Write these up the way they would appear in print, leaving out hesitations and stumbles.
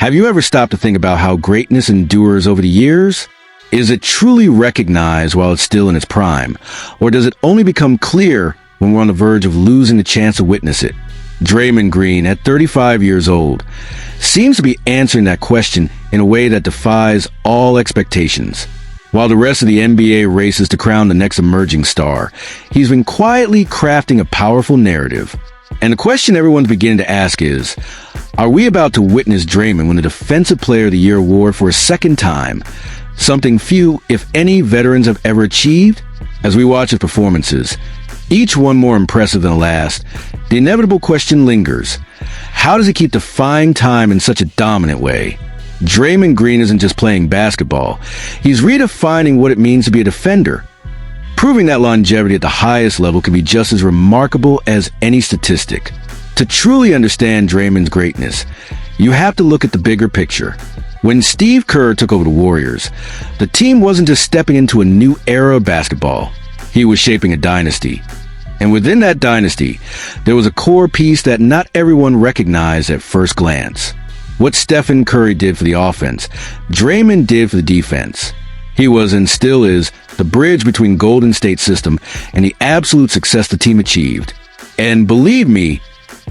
Have you ever stopped to think about how greatness endures over the years? Is it truly recognized while it's still in its prime? Or does it only become clear when we're on the verge of losing the chance to witness it? Draymond Green, at 35 years old, seems to be answering that question in a way that defies all expectations. While the rest of the NBA races to crown the next emerging star, he's been quietly crafting a powerful narrative. And the question everyone's beginning to ask is, are we about to witness Draymond win the Defensive Player of the Year award for a second time? Something few, if any, veterans have ever achieved? As we watch his performances, each one more impressive than the last, the inevitable question lingers. How does he keep defying time in such a dominant way? Draymond Green isn't just playing basketball. He's redefining what it means to be a defender, proving that longevity at the highest level can be just as remarkable as any statistic. To truly understand Draymond's greatness, you have to look at the bigger picture. When Steve Kerr took over the Warriors, the team wasn't just stepping into a new era of basketball. He was shaping a dynasty. And within that dynasty, there was a core piece that not everyone recognized at first glance. What Stephen Curry did for the offense, Draymond did for the defense. He was and still is the bridge between Golden State's system and the absolute success the team achieved. And believe me,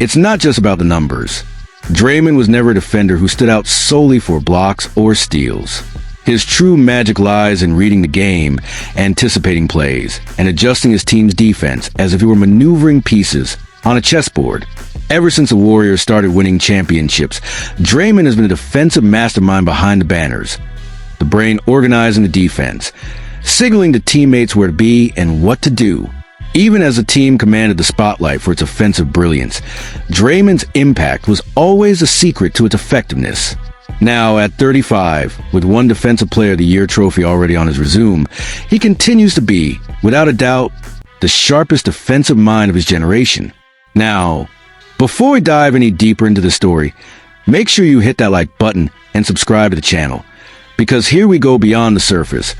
it's not just about the numbers. Draymond was never a defender who stood out solely for blocks or steals. His true magic lies in reading the game, anticipating plays, and adjusting his team's defense as if he were maneuvering pieces on a chessboard. Ever since the Warriors started winning championships, Draymond has been a defensive mastermind behind the banners, the brain organizing the defense, signaling to teammates where to be and what to do. Even as the team commanded the spotlight for its offensive brilliance, Draymond's impact was always a secret to its effectiveness. Now, at 35, with one Defensive Player of the Year trophy already on his resume, he continues to be, without a doubt, the sharpest defensive mind of his generation. Now, before we dive any deeper into the story, make sure you hit that like button and subscribe to the channel, because here we go beyond the surface,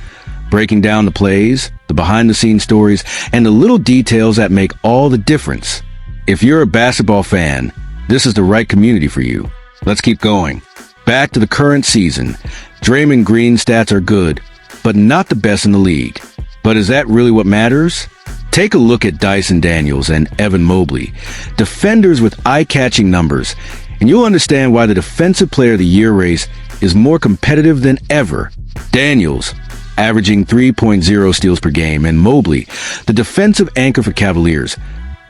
breaking down the plays, the behind-the-scenes stories, and the little details that make all the difference. If you're a basketball fan, this is the right community for you. Let's keep going. Back to the current season, Draymond Green's stats are good, but not the best in the league. But is that really what matters? Take a look at Dyson Daniels and Evan Mobley, defenders with eye-catching numbers, and you'll understand why the Defensive Player of the Year race is more competitive than ever. Daniels, averaging 3.0 steals per game, and Mobley, the defensive anchor for Cavaliers,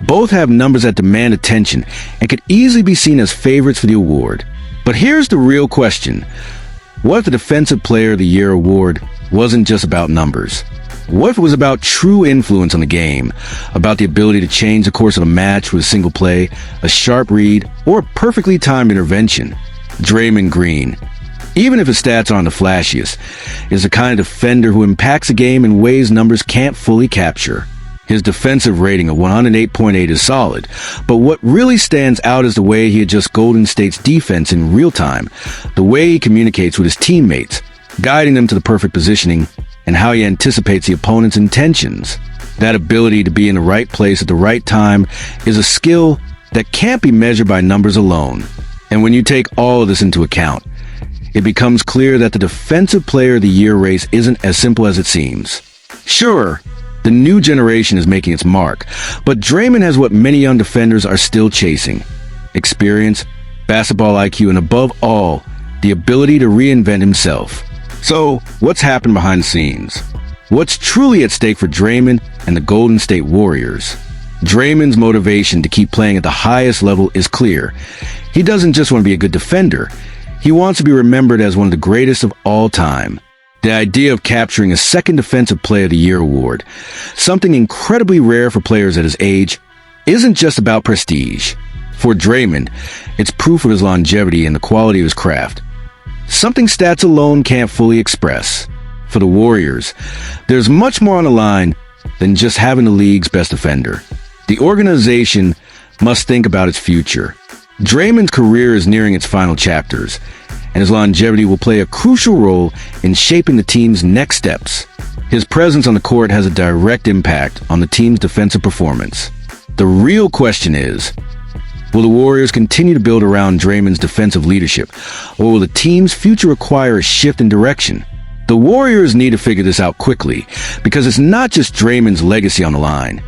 both have numbers that demand attention and could easily be seen as favorites for the award. But here's the real question. What if the Defensive Player of the Year award wasn't just about numbers? What if it was about true influence on the game, about the ability to change the course of a match with a single play, a sharp read, or a perfectly timed intervention? Draymond Green, even if his stats aren't the flashiest, is the kind of defender who impacts a game in ways numbers can't fully capture. His defensive rating of 108.8 is solid, but what really stands out is the way he adjusts Golden State's defense in real time, the way he communicates with his teammates, guiding them to the perfect positioning, and how he anticipates the opponent's intentions. That ability to be in the right place at the right time is a skill that can't be measured by numbers alone. And when you take all of this into account, it becomes clear that the Defensive Player of the Year race isn't as simple as it seems. Sure, the new generation is making its mark, but Draymond has what many young defenders are still chasing: experience, basketball IQ, and above all, the ability to reinvent himself. So, what's happened behind the scenes? What's truly at stake for Draymond and the Golden State Warriors? Draymond's motivation to keep playing at the highest level is clear. He doesn't just want to be a good defender. He wants to be remembered as one of the greatest of all time. The idea of capturing a second Defensive Player of the Year award, something incredibly rare for players at his age, isn't just about prestige. For Draymond, it's proof of his longevity and the quality of his craft, something stats alone can't fully express. For the Warriors, there's much more on the line than just having the league's best defender. The organization must think about its future. Draymond's career is nearing its final chapters, and his longevity will play a crucial role in shaping the team's next steps. His presence on the court has a direct impact on the team's defensive performance. The real question is, Will the Warriors continue to build around Draymond's defensive leadership, or will the team's future require a shift in direction? The Warriors need to figure this out quickly, because it's not just Draymond's legacy on the line.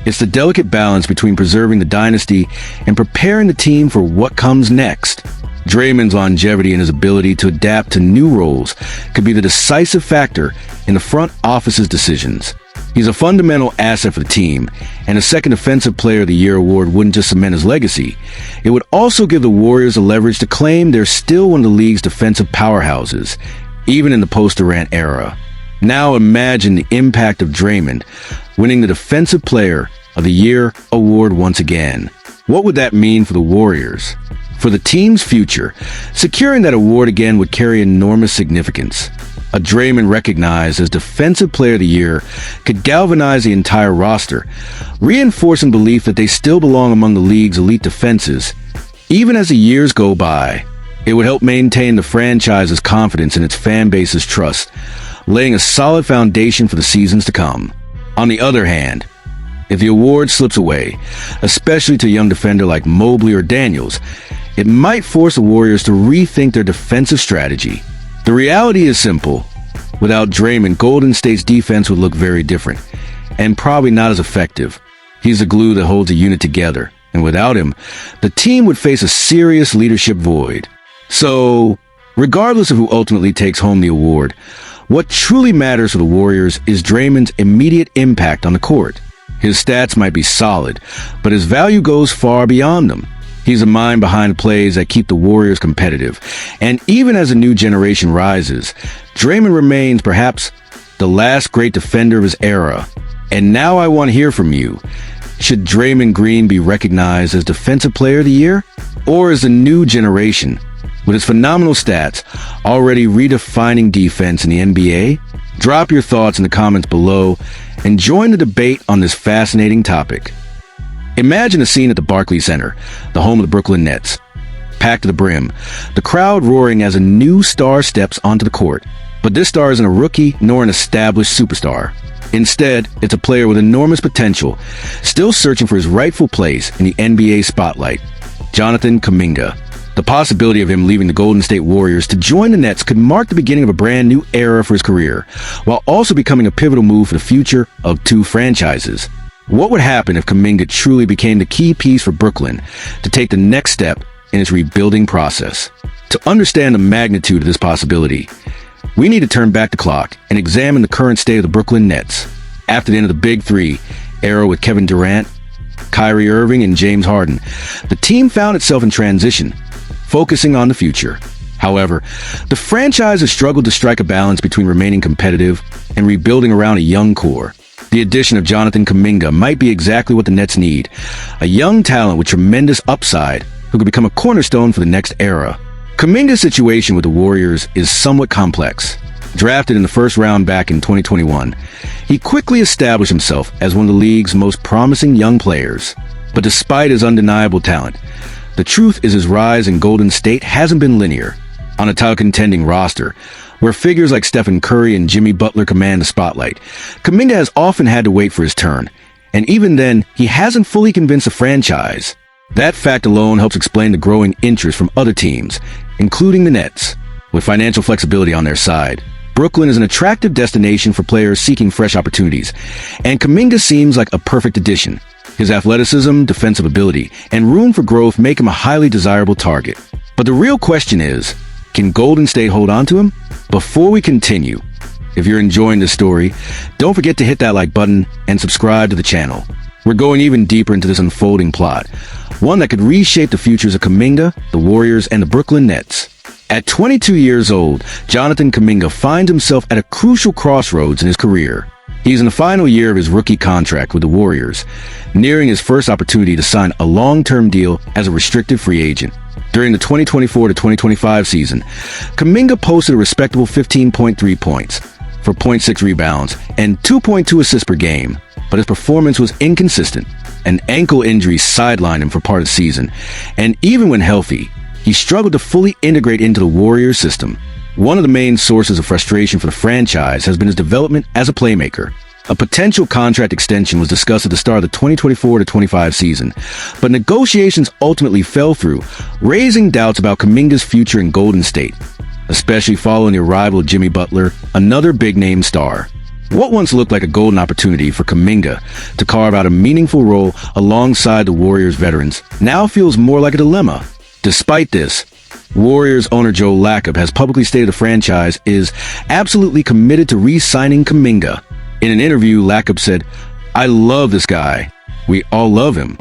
It's the delicate balance between preserving the dynasty and preparing the team for what comes next. Draymond's longevity and his ability to adapt to new roles could be the decisive factor in the front office's decisions. He's a fundamental asset for the team, and a second Defensive Player of the Year award wouldn't just cement his legacy. It would also give the Warriors the leverage to claim they're still one of the league's defensive powerhouses, even in the post-Durant era. Now imagine the impact of Draymond winning the Defensive Player of the Year award once again. What would that mean for the Warriors? For the team's future, securing that award again would carry enormous significance. A Draymond recognized as Defensive Player of the Year could galvanize the entire roster, reinforcing belief that they still belong among the league's elite defenses. Even as the years go by, it would help maintain the franchise's confidence and its fan base's trust, laying a solid foundation for the seasons to come. On the other hand, if the award slips away, especially to a young defender like Mobley or Daniels, it might force the Warriors to rethink their defensive strategy. The reality is simple. Without Draymond, Golden State's defense would look very different, and probably not as effective. He's the glue that holds a unit together, and without him, the team would face a serious leadership void. So, regardless of who ultimately takes home the award, what truly matters for the Warriors is Draymond's immediate impact on the court. His stats might be solid, but his value goes far beyond them. He's the mind behind plays that keep the Warriors competitive. And even as a new generation rises, Draymond remains perhaps the last great defender of his era. And now I want to hear from you. Should Draymond Green be recognized as Defensive Player of the Year? Or is the new generation, with his phenomenal stats, already redefining defense in the NBA? Drop your thoughts in the comments below and join the debate on this fascinating topic. Imagine a scene at the Barclays Center, the home of the Brooklyn Nets. Packed to the brim, the crowd roaring as a new star steps onto the court. But this star isn't a rookie nor an established superstar. Instead, it's a player with enormous potential, still searching for his rightful place in the NBA spotlight. Jonathan Kuminga. The possibility of him leaving the Golden State Warriors to join the Nets could mark the beginning of a brand new era for his career, while also becoming a pivotal move for the future of two franchises. What would happen if Kuminga truly became the key piece for Brooklyn to take the next step in its rebuilding process? To understand the magnitude of this possibility, we need to turn back the clock and examine the current state of the Brooklyn Nets. After the end of the Big Three era with Kevin Durant, Kyrie Irving, and James Harden, the team found itself in transition, focusing on the future. However, the franchise has struggled to strike a balance between remaining competitive and rebuilding around a young core. The addition of Jonathan Kuminga might be exactly what the Nets need, a young talent with tremendous upside who could become a cornerstone for the next era. Kuminga's situation with the Warriors is somewhat complex. Drafted in the first round back in 2021, he quickly established himself as one of the league's most promising young players. But despite his undeniable talent, the truth is his rise in Golden State hasn't been linear. On a title-contending roster, where figures like Stephen Curry and Jimmy Butler command the spotlight, Kuminga has often had to wait for his turn, and even then, he hasn't fully convinced the franchise. That fact alone helps explain the growing interest from other teams, including the Nets. With financial flexibility on their side, Brooklyn is an attractive destination for players seeking fresh opportunities, and Kuminga seems like a perfect addition. His athleticism, defensive ability, and room for growth make him a highly desirable target. But the real question is, can Golden State hold on to him? Before we continue, if you're enjoying this story, don't forget to hit that like button and subscribe to the channel. We're going even deeper into this unfolding plot, one that could reshape the futures of Kuminga, the Warriors, and the Brooklyn Nets. At 22 years old, Jonathan Kuminga finds himself at a crucial crossroads in his career. He's in the final year of his rookie contract with the Warriors, nearing his first opportunity to sign a long-term deal as a restricted free agent. During the 2024 to 2025 season, Kuminga posted a respectable 15.3 points, 4.6 rebounds, and 2.2 assists per game, but his performance was inconsistent. An ankle injury sidelined him for part of the season, and even when healthy, he struggled to fully integrate into the Warriors system. One of the main sources of frustration for the franchise has been his development as a playmaker. A potential contract extension was discussed at the start of the 2024-25 season, but negotiations ultimately fell through, raising doubts about Kuminga's future in Golden State, especially following the arrival of Jimmy Butler, another big-name star. What once looked like a golden opportunity for Kuminga to carve out a meaningful role alongside the Warriors veterans now feels more like a dilemma. Despite this, Warriors owner Joe Lacob has publicly stated the franchise is absolutely committed to re-signing Kuminga. In an interview, Lacob said, "I love this guy. We all love him.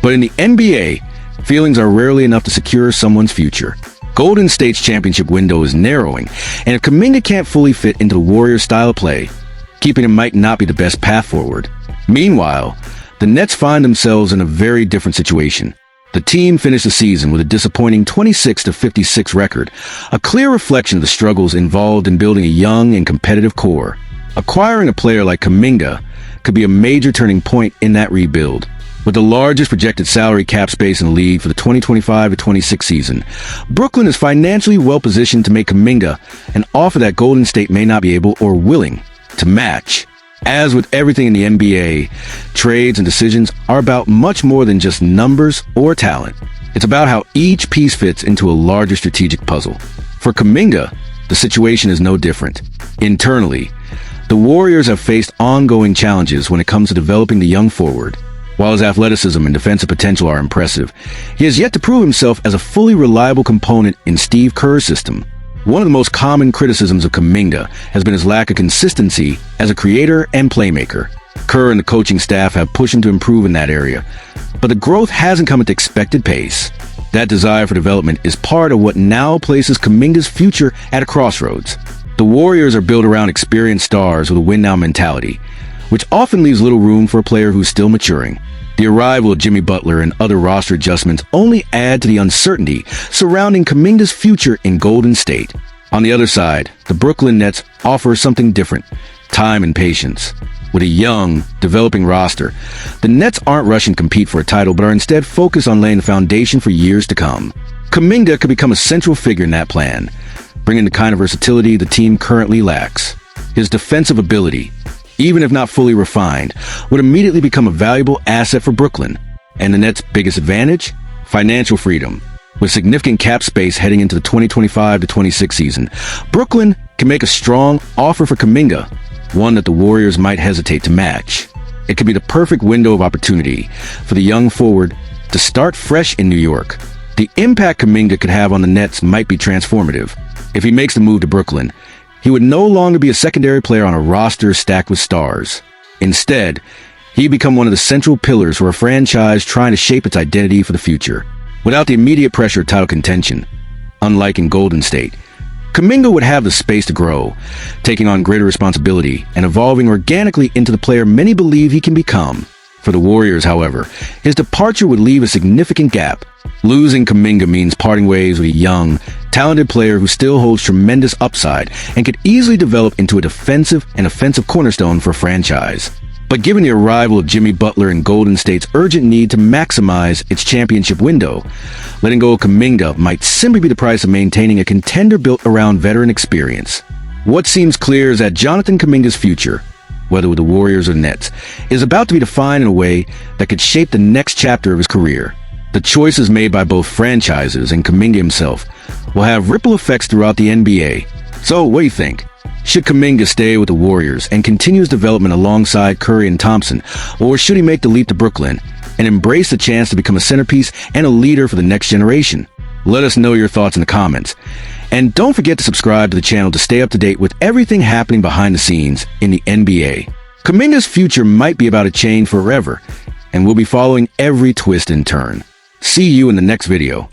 But in the NBA, feelings are rarely enough to secure someone's future. Golden State's championship window is narrowing, and if Kuminga can't fully fit into the Warriors' style of play, keeping him might not be the best path forward." Meanwhile, the Nets find themselves in a very different situation. The team finished the season with a disappointing 26-56 record, a clear reflection of the struggles involved in building a young and competitive core. Acquiring a player like Kuminga could be a major turning point in that rebuild. With the largest projected salary cap space in the league for the 2025-26 season, Brooklyn is financially well-positioned to make Kuminga an offer that Golden State may not be able or willing to match. As with everything in the NBA, trades and decisions are about much more than just numbers or talent. It's about how each piece fits into a larger strategic puzzle. For Kuminga, the situation is no different. Internally, the Warriors have faced ongoing challenges when it comes to developing the young forward. While his athleticism and defensive potential are impressive, he has yet to prove himself as a fully reliable component in Steve Kerr's system. One of the most common criticisms of Kuminga has been his lack of consistency as a creator and playmaker. Kerr and the coaching staff have pushed him to improve in that area, but the growth hasn't come at the expected pace. That desire for development is part of what now places Kuminga's future at a crossroads. The Warriors are built around experienced stars with a win-now mentality, which often leaves little room for a player who's still maturing. The arrival of Jimmy Butler and other roster adjustments only add to the uncertainty surrounding Kuminga's future in Golden State. On the other side, the Brooklyn Nets offer something different: time and patience. With a young, developing roster, the Nets aren't rushing to compete for a title, but are instead focused on laying the foundation for years to come. Kuminga could become a central figure in that plan, bringing the kind of versatility the team currently lacks. His defensive ability, even if not fully refined, would immediately become a valuable asset for Brooklyn. And the Nets' biggest advantage? Financial freedom. With significant cap space heading into the 2025-26 season, Brooklyn can make a strong offer for Kuminga, one that the Warriors might hesitate to match. It could be the perfect window of opportunity for the young forward to start fresh in New York. The impact Kuminga could have on the Nets might be transformative. If he makes the move to Brooklyn, he would no longer be a secondary player on a roster stacked with stars. Instead, he'd become one of the central pillars for a franchise trying to shape its identity for the future. Without the immediate pressure of title contention, unlike in Golden State, Kuminga would have the space to grow, taking on greater responsibility and evolving organically into the player many believe he can become. For the Warriors, however, his departure would leave a significant gap. Losing Kuminga means parting ways with a young, talented player who still holds tremendous upside and could easily develop into a defensive and offensive cornerstone for a franchise. But given the arrival of Jimmy Butler and Golden State's urgent need to maximize its championship window, letting go of Kuminga might simply be the price of maintaining a contender built around veteran experience. What seems clear is that Jonathan Kuminga's future, whether with the Warriors or Nets, is about to be defined in a way that could shape the next chapter of his career. The choices made by both franchises and Kuminga himself will have ripple effects throughout the NBA. So, what do you think? Should Kuminga stay with the Warriors and continue his development alongside Curry and Thompson, or should he make the leap to Brooklyn and embrace the chance to become a centerpiece and a leader for the next generation? Let us know your thoughts in the comments. And don't forget to subscribe to the channel to stay up to date with everything happening behind the scenes in the NBA. Kuminga's future might be about to change forever, and we'll be following every twist and turn. See you in the next video.